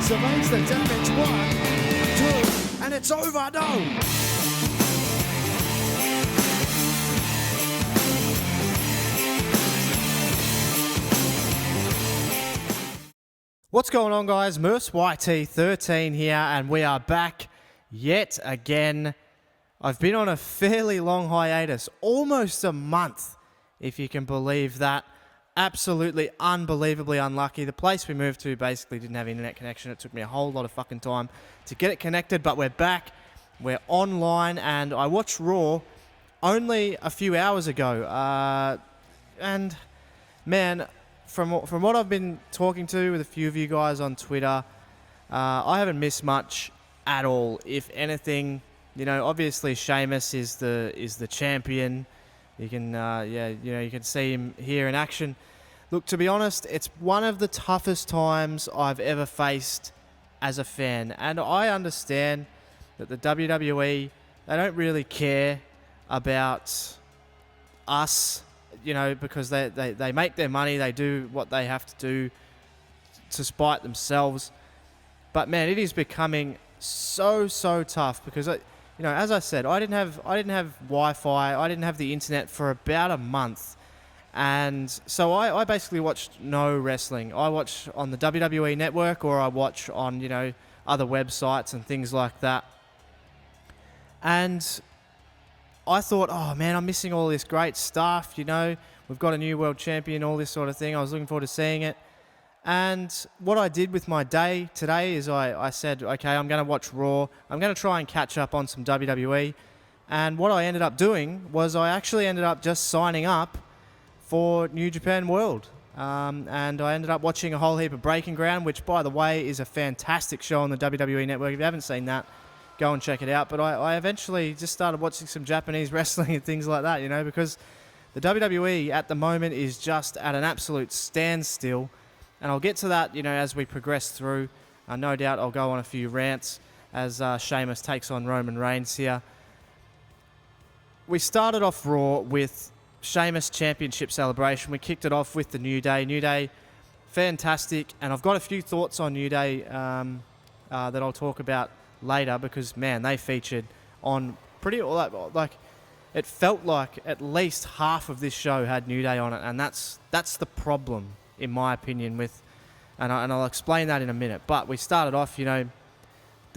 surveys the damage. 1, 2, and it's over. No. What's going on, guys? Murph's YT13 here, and we are back yet again. I've been on a fairly long hiatus, almost a month, if you can believe that. Absolutely unbelievably unlucky. The place we moved to basically didn't have internet connection. It took me a whole lot of fucking time to get it connected, but we're back. We're online, and I watched Raw only a few hours ago. And, man, from what I've been talking to with a few of you guys on Twitter, I haven't missed much at all. If anything, you know, obviously Sheamus is the champion. You can, you can see him here in action. Look, to be honest, it's one of the toughest times I've ever faced as a fan, and I understand that the WWE, they don't really care about us. You know, because they make their money, they do what they have to do to spite themselves. But man, it is becoming so tough because, as I said, I didn't have Wi-Fi, I didn't have the internet for about a month, and so I basically watched no wrestling. I watch on the WWE network, or I watch on other websites and things like that. And I thought, oh man, I'm missing all this great stuff, we've got a new world champion, all this sort of thing. I was looking forward to seeing it. And what I did with my day today is I said, okay, I'm going to watch Raw. I'm going to try and catch up on some WWE. And what I ended up doing was I actually ended up just signing up for New Japan World. And I ended up watching a whole heap of Breaking Ground, which, by the way, is a fantastic show on the WWE Network. If you haven't seen that, go and check it out. But I eventually just started watching some Japanese wrestling and things like that, because the WWE at the moment is just at an absolute standstill. And I'll get to that, as we progress through. No doubt I'll go on a few rants as Sheamus takes on Roman Reigns here. We started off Raw with Sheamus Championship Celebration. We kicked it off with the New Day. New Day, fantastic. And I've got a few thoughts on New Day that I'll talk about later, because man, they featured on pretty it felt like at least half of this show had New Day on it, and that's the problem in my opinion and I'll explain that in a minute. But we started off, the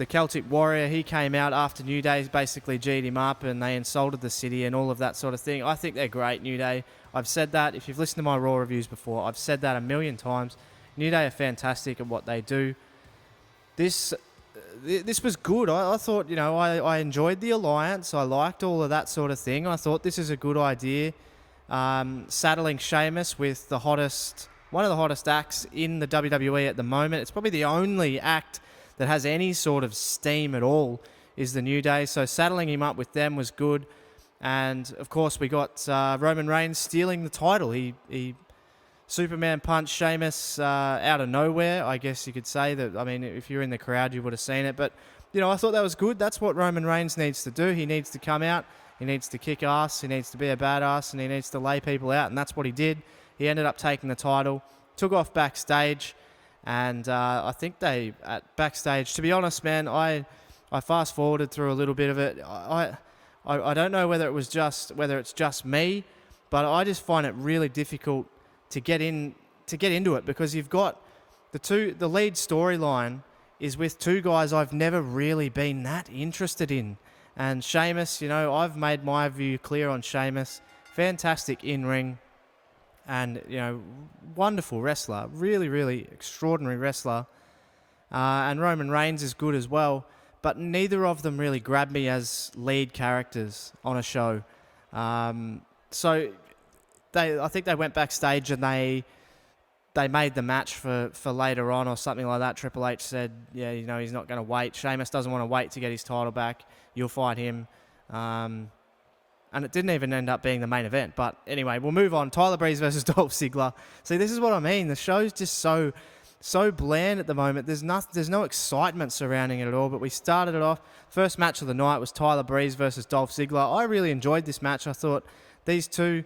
Celtic Warrior, he came out after New Day basically G'd him up, and they insulted the city and all of that sort of thing. I think they're great, New Day. I've said that. If you've listened to my Raw reviews before, I've said that a million times. New Day are fantastic at what they do. This was good. I thought, I enjoyed the alliance. I liked all of that sort of thing. I thought this is a good idea. Saddling Sheamus with one of the hottest acts in the WWE at the moment. It's probably the only act that has any sort of steam at all is the New Day. So saddling him up with them was good. And of course we got Roman Reigns stealing the title. He Superman punched Sheamus out of nowhere, I guess you could say. That. I mean, if you're in the crowd, you would have seen it. But, I thought that was good. That's what Roman Reigns needs to do. He needs to come out. He needs to kick ass. He needs to be a badass, and he needs to lay people out, and that's what he did. He ended up taking the title, took off backstage, and I think backstage, to be honest, man, I fast-forwarded through a little bit of it. I don't know whether it's just me, but I just find it really difficult to get into it, because you've got the lead storyline is with two guys I've never really been that interested in. And Sheamus, I've made my view clear on Sheamus. Fantastic in-ring and, wonderful wrestler. Really, really extraordinary wrestler. And Roman Reigns is good as well. But neither of them really grabbed me as lead characters on a show. So I think they went backstage and they made the match for later on or something like that. Triple H said, yeah, he's not going to wait. Sheamus doesn't want to wait to get his title back. You'll fight him. And it didn't even end up being the main event. But anyway, we'll move on. Tyler Breeze versus Dolph Ziggler. See, this is what I mean. The show's just so bland at the moment. There's no excitement surrounding it at all. But we started it off. First match of the night was Tyler Breeze versus Dolph Ziggler. I really enjoyed this match. I thought these two,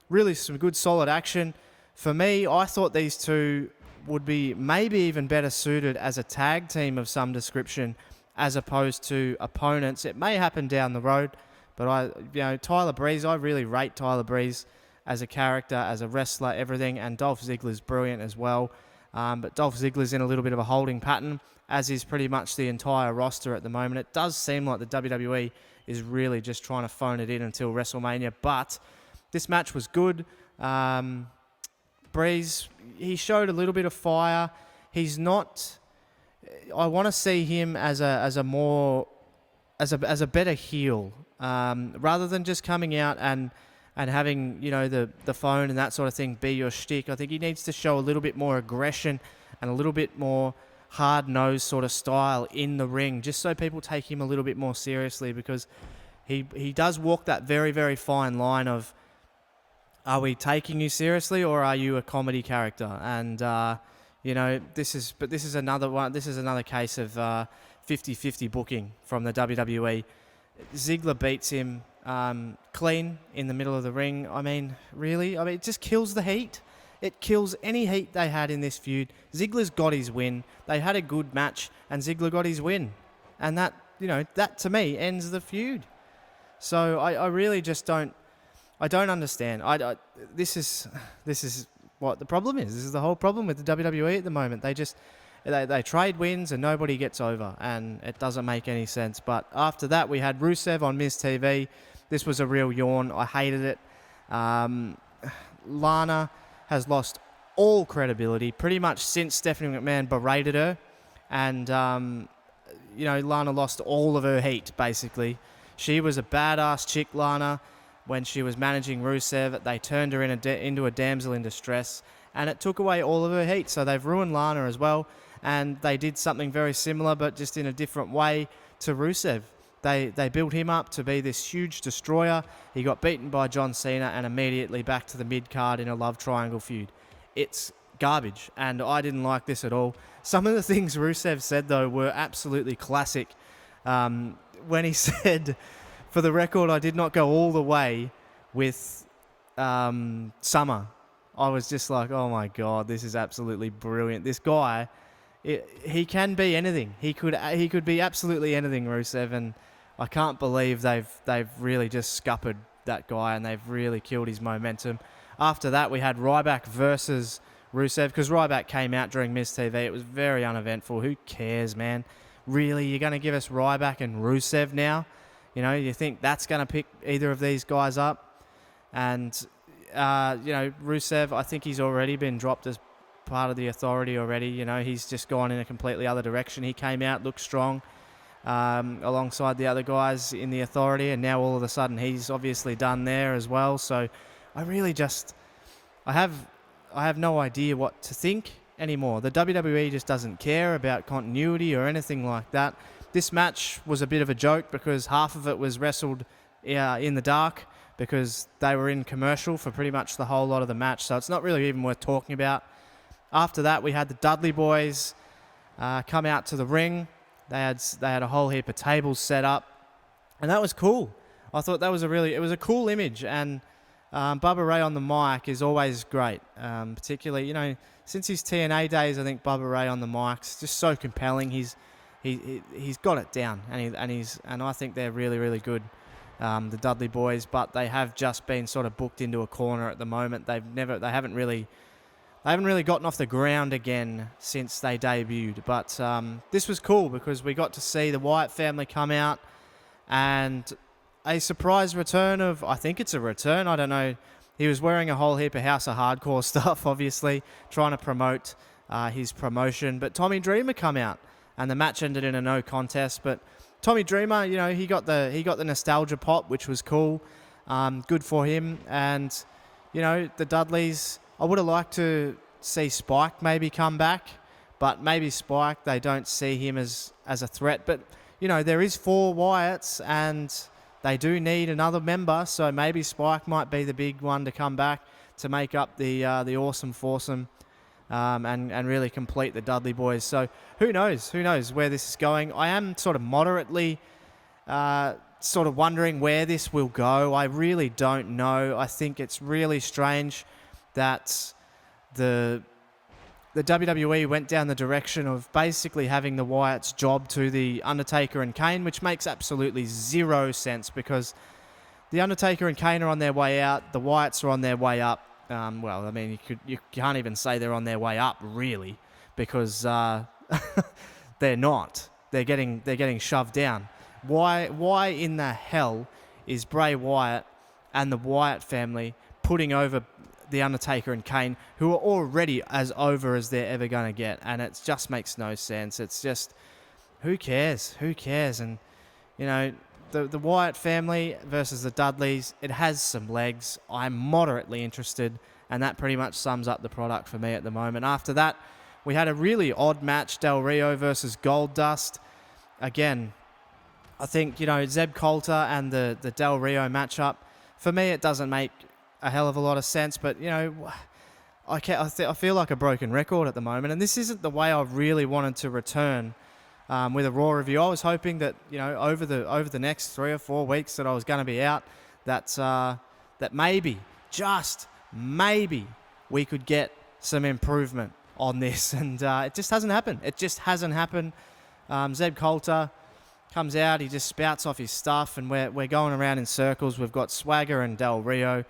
really some good solid action. For me, I thought these two would be maybe even better suited as a tag team of some description as opposed to opponents. It may happen down the road, but Tyler Breeze, I really rate Tyler Breeze as a character, as a wrestler, everything, and Dolph Ziggler's brilliant as well. But Dolph Ziggler's in a little bit of a holding pattern, as is pretty much the entire roster at the moment. It does seem like the WWE is really just trying to phone it in until WrestleMania, but this match was good. Breeze, he showed a little bit of fire. He's not... I want to see him as a better heel, rather than just coming out and having, the phone and that sort of thing be your shtick. I think he needs to show a little bit more aggression and a little bit more hard-nosed sort of style in the ring, just so people take him a little bit more seriously, because he does walk that very, very fine line of, are we taking you seriously or are you a comedy character? And, this is another one. This is another case of 50-50 booking from the WWE. Ziggler beats him clean in the middle of the ring. I mean, really? I mean, it just kills the heat. It kills any heat they had in this feud. Ziggler's got his win. They had a good match, and Ziggler got his win. And that to me ends the feud. So I really just don't understand. This is what the problem is. This is the whole problem with the WWE at the moment. They trade wins and nobody gets over, and it doesn't make any sense. But after that, we had Rusev on Miz TV. This was a real yawn. I hated it. Lana has lost all credibility pretty much since Stephanie McMahon berated her, and Lana lost all of her heat basically. She was a badass chick, Lana. When she was managing Rusev, they turned her into a damsel in distress, and it took away all of her heat. So they've ruined Lana as well, and they did something very similar, but just in a different way to Rusev. They built him up to be this huge destroyer. He got beaten by John Cena and immediately back to the mid-card in a love triangle feud. It's garbage, and I didn't like this at all. Some of the things Rusev said, though, were absolutely classic. When he said, for the record, I did not go all the way with Summer. I was just like, oh my God, this is absolutely brilliant. This guy, he can be anything. He could be absolutely anything, Rusev, and I can't believe they've really just scuppered that guy, and they've really killed his momentum. After that, we had Ryback versus Rusev, because Ryback came out during Miz TV. It was very uneventful. Who cares, man? Really, you're going to give us Ryback and Rusev now? You think that's going to pick either of these guys up? And, Rusev, I think he's already been dropped as part of the Authority already. He's just gone in a completely other direction. He came out, looked strong, alongside the other guys in the Authority, and now all of a sudden he's obviously done there as well. So I really I have no idea what to think anymore. The WWE just doesn't care about continuity or anything like that. This match was a bit of a joke because half of it was wrestled in the dark because they were in commercial for pretty much the whole lot of the match, so it's not really even worth talking about. After that, we had the Dudley Boys come out to the ring. They had a whole heap of tables set up, and that was cool. I thought that was it was a cool image, and Bubba Ray on the mic is always great, particularly, since his TNA days. I think Bubba Ray on the mic's just so compelling. He's got it down, and I think they're really, really good, the Dudley Boys. But they have just been sort of booked into a corner at the moment. They haven't really gotten off the ground again since they debuted. But this was cool because we got to see the Wyatt family come out, and a surprise return of, I think it's a return, I don't know. He was wearing a whole heap of House of Hardcore stuff, obviously, trying to promote his promotion. But Tommy Dreamer come out, and the match ended in a no contest. But Tommy Dreamer, he got the nostalgia pop, which was cool. Good for him. And, the Dudleys, I would have liked to see Spike maybe come back, but maybe Spike, they don't see him as a threat. But, there is 4 Wyatts, and they do need another member, so maybe Spike might be the big one to come back to make up the awesome foursome, and really complete the Dudley Boys. So who knows where this is going. I am sort of moderately sort of wondering where this will go. I really don't know. I think it's really strange that the the WWE went down the direction of basically having the Wyatts job to the Undertaker and Kane, which makes absolutely zero sense because the Undertaker and Kane are on their way out. The Wyatts are on their way up. Well, I mean, you can't even say they're on their way up, really, because they're not. They're getting shoved down. Why in the hell is Bray Wyatt and the Wyatt family putting over the Undertaker and Kane, who are already as over as they're ever going to get? And it just makes no sense. It's just, who cares? Who cares? And, you know, the Wyatt family versus the Dudleys, it has some legs. I'm moderately interested, and that pretty much sums up the product for me at the moment. After that, we had a really odd match, Del Rio versus Goldust. Again, I think, you know, Zeb Coulter and the Del Rio matchup, for me, it doesn't make a hell of a lot of sense, but, you know, I feel like a broken record at the moment, and this isn't the way I really wanted to return with a Raw review. I was hoping that, you know, over the next 3 or 4 weeks that I was going to be out, that maybe, just maybe, we could get some improvement on this, and it just hasn't happened. It just hasn't happened. Zeb Coulter comes out, he just spouts off his stuff, and we're going around in circles. We've got Swagger and Del Rio.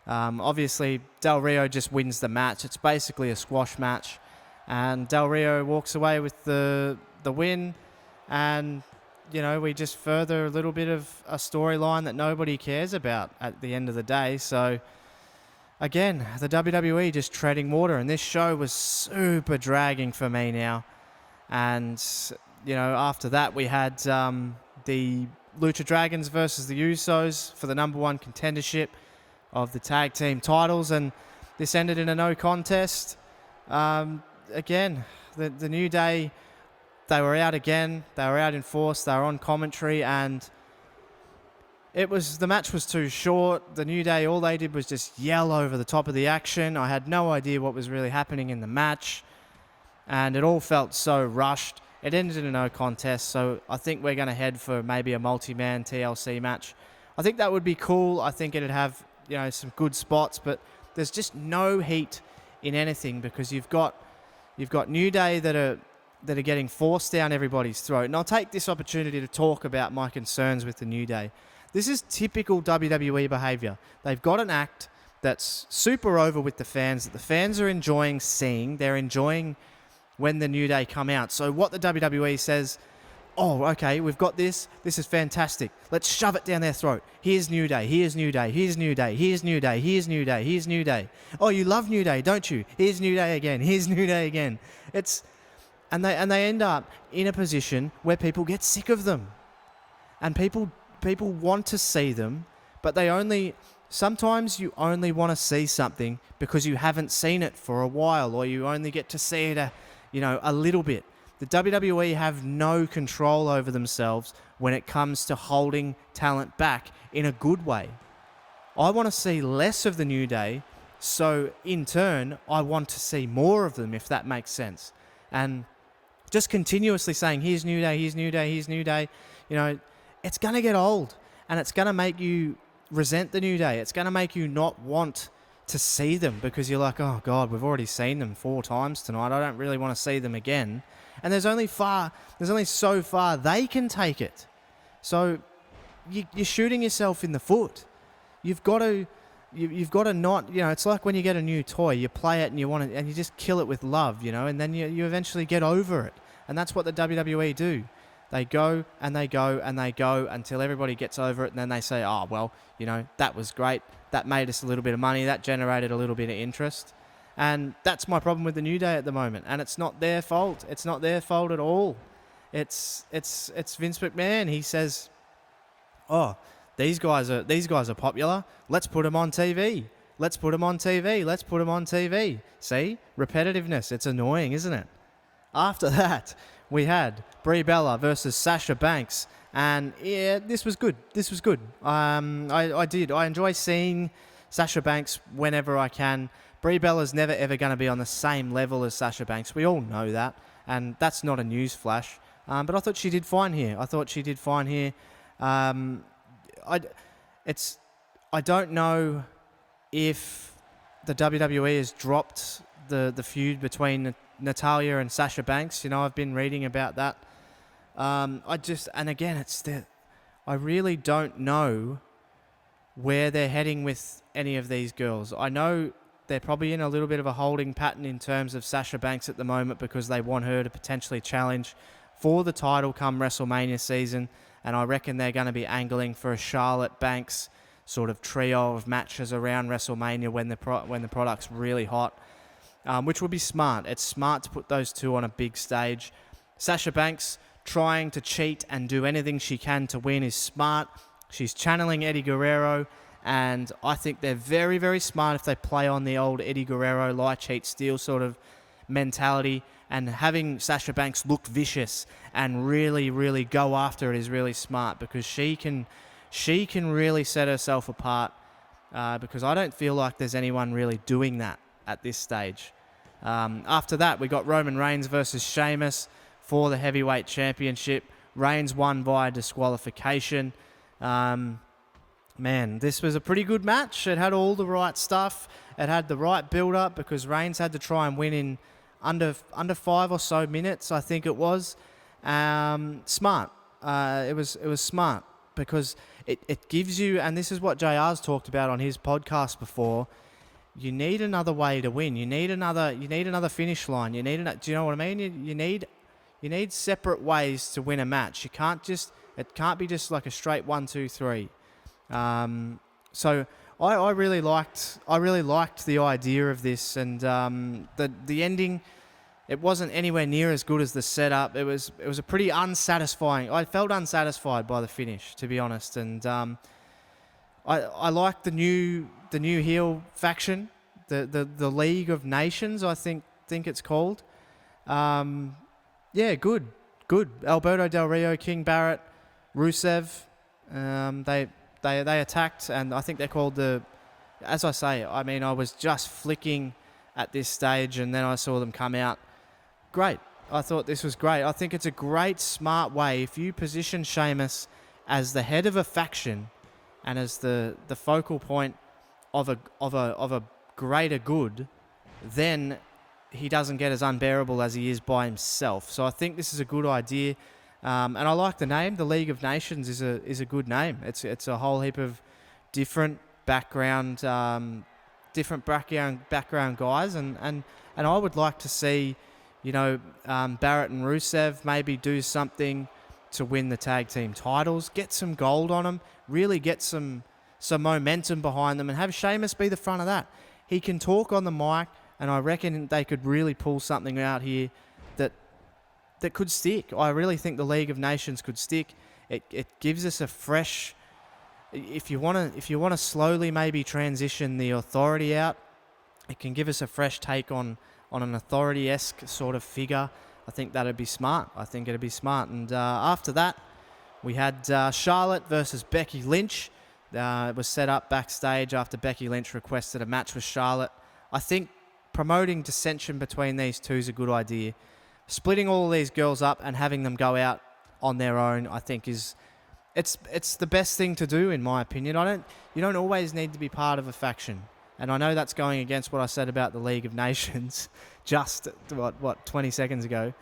Obviously, Del Rio just wins the match. It's basically a squash match, and Del Rio walks away with the win, and, you know, we just further a little bit of a storyline that nobody cares about at the end of the day. So, again, the WWE just treading water, and this show was super dragging for me now. And, you know, after that, we had the Lucha Dragons versus the Usos for the #1 contendership of the tag team titles, and this ended in a no contest. Again, the New Day, they were out again. They were out in force. They were on commentary, and the match was too short. The New Day, all they did was just yell over the top of the action. I had no idea what was really happening in the match, and it all felt so rushed. It ended in a no contest, so I think we're going to head for maybe a multi-man TLC match. I think that would be cool. I think it'd have, you know, some good spots, but there's just no heat in anything because you've got New Day that are getting forced down everybody's throat. And I'll take this opportunity to talk about my concerns with the New Day. This is typical WWE behavior. They've got an act that's super over with the fans, that the fans are enjoying seeing. They're enjoying when the New Day come out. So what the WWE says, oh, okay, we've got this. This is fantastic. Let's shove it down their throat. Here's New Day. Here's New Day. Here's New Day. Here's New Day. Here's New Day. Here's New Day. Oh, you love New Day, don't you? Here's New Day again. Here's New Day again. And they end up in a position where people get sick of them. And people want to see them, but sometimes you only want to see something because you haven't seen it for a while, or you only get to see it a little bit. The WWE have no control over themselves when it comes to holding talent back in a good way. I want to see less of the New Day, so in turn, I want to see more of them, if that makes sense. And just continuously saying, here's New Day, here's New Day, here's New Day, you know, it's going to get old, and it's going to make you resent the New Day. It's going to make you not want to see them because you're like, oh God, we've already seen them 4 times tonight. I don't really want to see them again. And there's only so far they can take it. So you're shooting yourself in the foot. You've got to not, you know, it's like when you get a new toy, you play it and and you just kill it with love, you know, and then you eventually get over it. And that's what the WWE do. They go and they go and they go until everybody gets over it, and then they say, oh, well, you know, that was great. That made us a little bit of money. That generated a little bit of interest. And that's my problem with the New Day at the moment. And it's not their fault. It's not their fault at all. It's Vince McMahon. He says, oh, these guys are popular. Let's put them on TV. Let's put them on TV. Let's put them on TV. See? Repetitiveness. It's annoying, isn't it? After that, we had Brie Bella versus Sasha Banks. And yeah, this was good. I enjoy seeing Sasha Banks whenever I can. Brie Bella's never ever going to be on the same level as Sasha Banks. We all know that. And that's not a news flash. But I thought she did fine here. I don't know if the WWE has dropped the feud between Natalya and Sasha Banks. You know, I've been reading about that. I really don't know where they're heading with any of these girls. I know they're probably in a little bit of a holding pattern in terms of Sasha Banks at the moment because they want her to potentially challenge for the title come WrestleMania season, and I reckon they're going to be angling for a Charlotte Banks sort of trio of matches around WrestleMania when the product's really hot, which would be smart. It's smart to put those two on a big stage. Sasha Banks trying to cheat and do anything she can to win is smart. She's channeling Eddie Guerrero, and I think they're very, very smart if they play on the old Eddie Guerrero lie, cheat, steal sort of mentality, and having Sasha Banks look vicious and really, really go after it is really smart because she can really set herself apart because I don't feel like there's anyone really doing that at this stage. After that, we got Roman Reigns versus Sheamus for the heavyweight championship. Reigns won via disqualification. Man, this was a pretty good match. It had all the right stuff. It had the right build-up because Reigns had to try and win in under 5 or so minutes, I think it was. Smart. It was smart because it gives you, and this is what JR's talked about on his podcast before, you need another way to win. You need another finish line. Do you know what I mean? You need separate ways to win a match. It can't be just like a straight 1, 2, 3. So I really liked the idea of this, and the ending. It wasn't anywhere near as good as the setup. It was a pretty unsatisfying. I felt unsatisfied by the finish, to be honest, and I like the new heel faction, the League of Nations, I think it's called. Yeah, good. Alberto Del Rio, King Barrett, Rusev, they attacked, and I think they're called as I say, I mean, I was just flicking at this stage, and then I saw them come out. Great. I thought this was great. I think it's a great, smart way. If you position Sheamus as the head of a faction and as the focal point of a greater good, then he doesn't get as unbearable as he is by himself. So I think this is a good idea, and I like the name. The League of Nations is a good name. It's a whole heap of different background guys, and I would like to see, Barrett and Rusev maybe do something to win the tag team titles, get some gold on them, really get some momentum behind them, and have Sheamus be the front of that. He can talk on the mic, and I reckon they could really pull something out here that could stick. I really think the League of Nations could stick. It gives us a fresh. If you want to slowly maybe transition the Authority out, it can give us a fresh take on an Authority-esque sort of figure. I think that'd be smart. And after that, we had Charlotte versus Becky Lynch. It was set up backstage after Becky Lynch requested a match with Charlotte. I think promoting dissension between these two is a good idea. Splitting all of these girls up and having them go out on their own, I think it's the best thing to do, in my opinion. You don't always need to be part of a faction. And I know that's going against what I said about the League of Nations just, 20 seconds ago.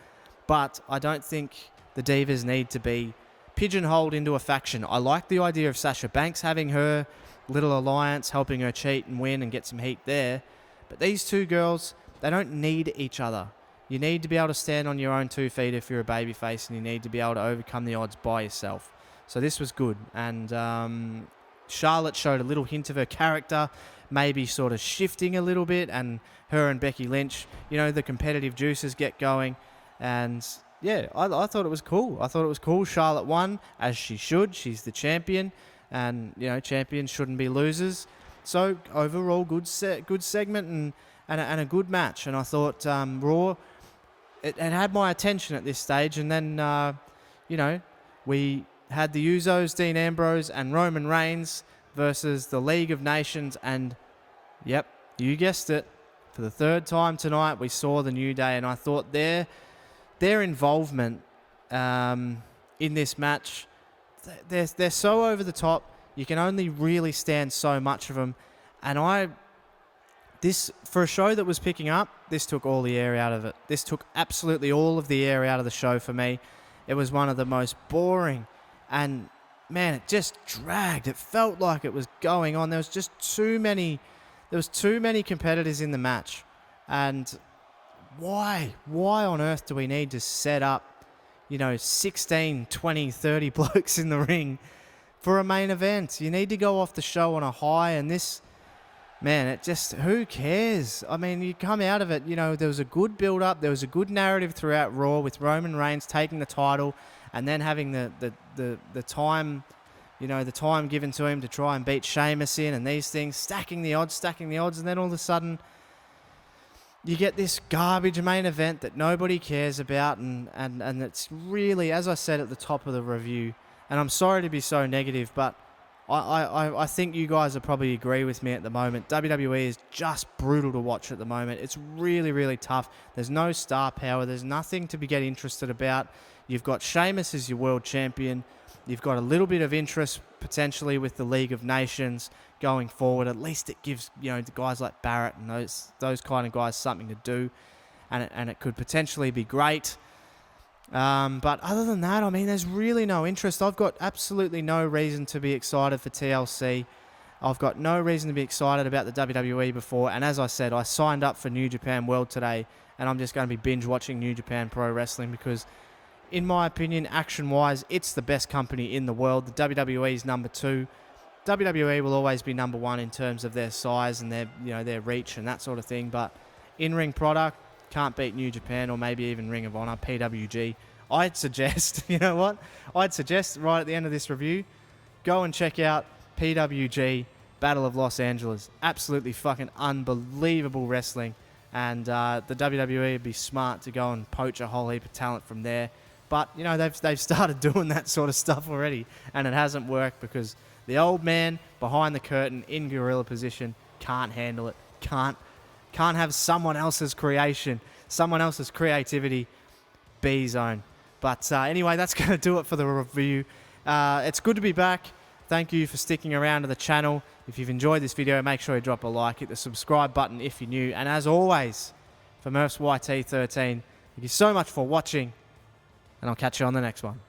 But I don't think the Divas need to be pigeonholed into a faction. I like the idea of Sasha Banks having her little alliance, helping her cheat and win and get some heat there. But these two girls, they don't need each other. You need to be able to stand on your own 2 feet if you're a babyface, and you need to be able to overcome the odds by yourself. So this was good. And Charlotte showed a little hint of her character, maybe sort of shifting a little bit, and her and Becky Lynch, the competitive juices get going. And yeah, I thought it was cool. Charlotte won, as she should. She's the champion, and champions shouldn't be losers. So overall, good segment and a good match. And I thought Raw, it had my attention at this stage. And then we had the Uso'S, Dean Ambrose, and Roman Reigns versus the League of Nations. And yep, you guessed it. For the third time tonight, we saw the New Day, and I thought their involvement in this match, they're so over the top. You can only really stand so much of them, and I This, for a show that was picking up, this took all the air out of it. This took absolutely all of the air out of the show for me. It was one of the most boring, and man, it just dragged. It felt like it was going on. There was just too many competitors in the match. And why on earth do we need to set up, 16, 20, 30 blokes in the ring for a main event? You need to go off the show on a high, and this, man, it just, who cares? I mean, you come out of it, there was a good build-up, there was a good narrative throughout Raw with Roman Reigns taking the title and then having the time, the time given to him to try and beat Sheamus in, and these things, stacking the odds, and then all of a sudden you get this garbage main event that nobody cares about, and it's really, as I said at the top of the review, and I'm sorry to be so negative, but I think you guys will probably agree with me at the moment. WWE is just brutal to watch at the moment. It's really, really tough. There's no star power. There's nothing to get interested about. You've got Sheamus as your world champion. You've got a little bit of interest potentially with the League of Nations going forward. At least it gives, the guys like Barrett and those kind of guys something to do, and it could potentially be great. But other than that, I mean, there's really no interest. I've got absolutely no reason to be excited for TLC. I've got no reason to be excited about the WWE before. And as I said, I signed up for New Japan World today, and I'm just going to be binge watching New Japan Pro Wrestling because, in my opinion, action-wise, it's the best company in the world. The WWE is number 2. WWE will always be number 1 in terms of their size and their reach and that sort of thing. But in-ring product, can't beat New Japan or maybe even Ring of Honor, PWG. I'd suggest, I'd suggest right at the end of this review, go and check out PWG Battle of Los Angeles. Absolutely fucking unbelievable wrestling. And the WWE would be smart to go and poach a whole heap of talent from there. But, they've started doing that sort of stuff already, and it hasn't worked because the old man behind the curtain in gorilla position can't handle it, can't have someone else's creation, someone else's creativity be his own. But anyway, that's going to do it for the review. It's good to be back. Thank you for sticking around to the channel. If you've enjoyed this video, make sure you drop a like, hit the subscribe button if you're new. And as always, for Murph's YT13, thank you so much for watching, and I'll catch you on the next one.